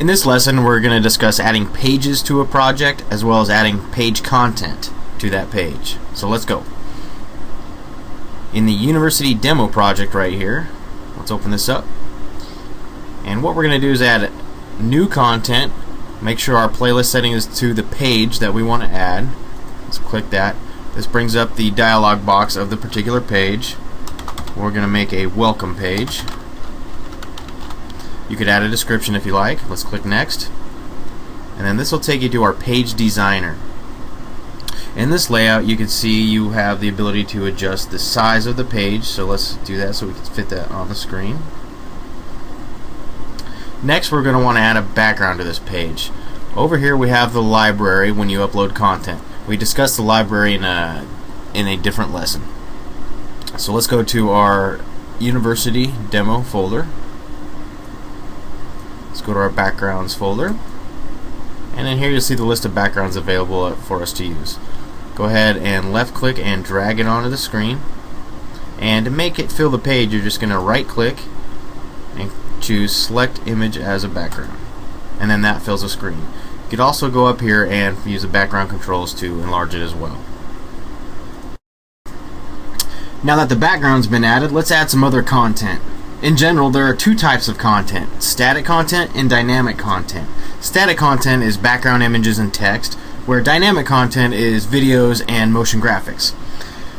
In this lesson, we're going to discuss adding pages to a project as well as adding page content to that page. So let's go. In the university demo project right here, let's open this up. And what we're going to do is add new content. Make sure our playlist setting is to the page that we want to add. Let's click that. This brings up the dialog box of the particular page. We're going to make a welcome page. You could add a description if you like. Let's click next. And then this will take you to our page designer. In this layout, you can see you have the ability to adjust the size of the page. So let's do that so we can fit that on the screen. Next, we're going to want to add a background to this page. Over here we have the library when you upload content. We discussed the library in a different lesson. So let's go to our university demo folder. Let's go to our backgrounds folder, and then here you'll see the list of backgrounds available for us to use. Go ahead and left click and drag it onto the screen, and to make it fill the page you're just going to right click and choose select image as a background, and then that fills the screen. You could also go up here and use the background controls to enlarge it as well. Now that the background's been added, let's add some other content. In general, there are two types of content: static content and dynamic content. Static content is background images and text, where dynamic content is videos and motion graphics.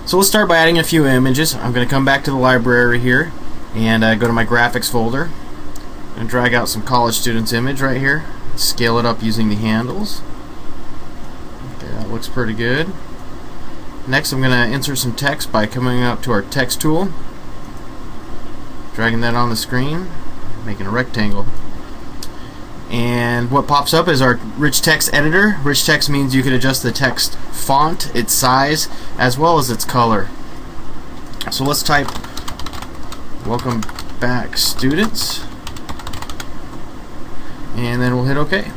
So let's start by adding a few images. I'm going to come back to the library here and go to my graphics folder and drag out some college students image right here. Scale it up using the handles. Okay, that looks pretty good. Next, I'm going to insert some text by coming up to our text tool, dragging that on the screen, making a rectangle. And what pops up is our rich text editor. Rich text means you can adjust the text font, its size, as well as its color. So let's type "Welcome back, students," and then we'll hit OK.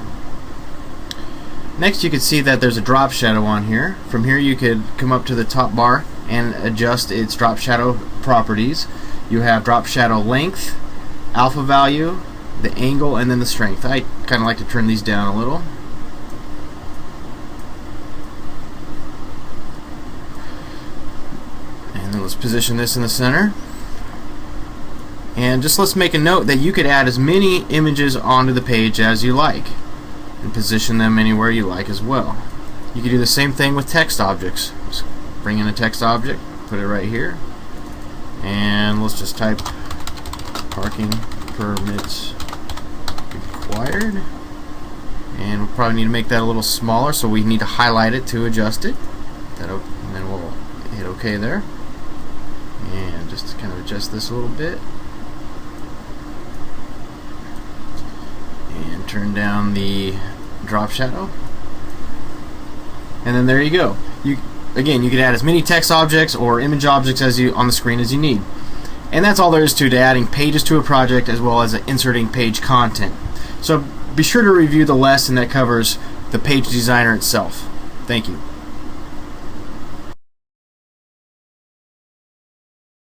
Next, you can see that there's a drop shadow on here. From here you could come up to the top bar and adjust its drop shadow properties. You have drop shadow length, alpha value, the angle, and then the strength. I kind of like to turn these down a little. And then let's position this in the center. And just let's make a note that you could add as many images onto the page as you like and position them anywhere you like as well. You can do the same thing with text objects. Just bring in a text object, put it right here, and let's just type "parking permits required," and we'll probably need to make that a little smaller, so we need to highlight it to adjust it. And then we'll hit OK there, and just to kind of adjust this a little bit and turn down the drop shadow, and then there you go. Again, you can add as many text objects or image objects as you on the screen as you need. And that's all there is to adding pages to a project as well as inserting page content. So be sure to review the lesson that covers the page designer itself. Thank you.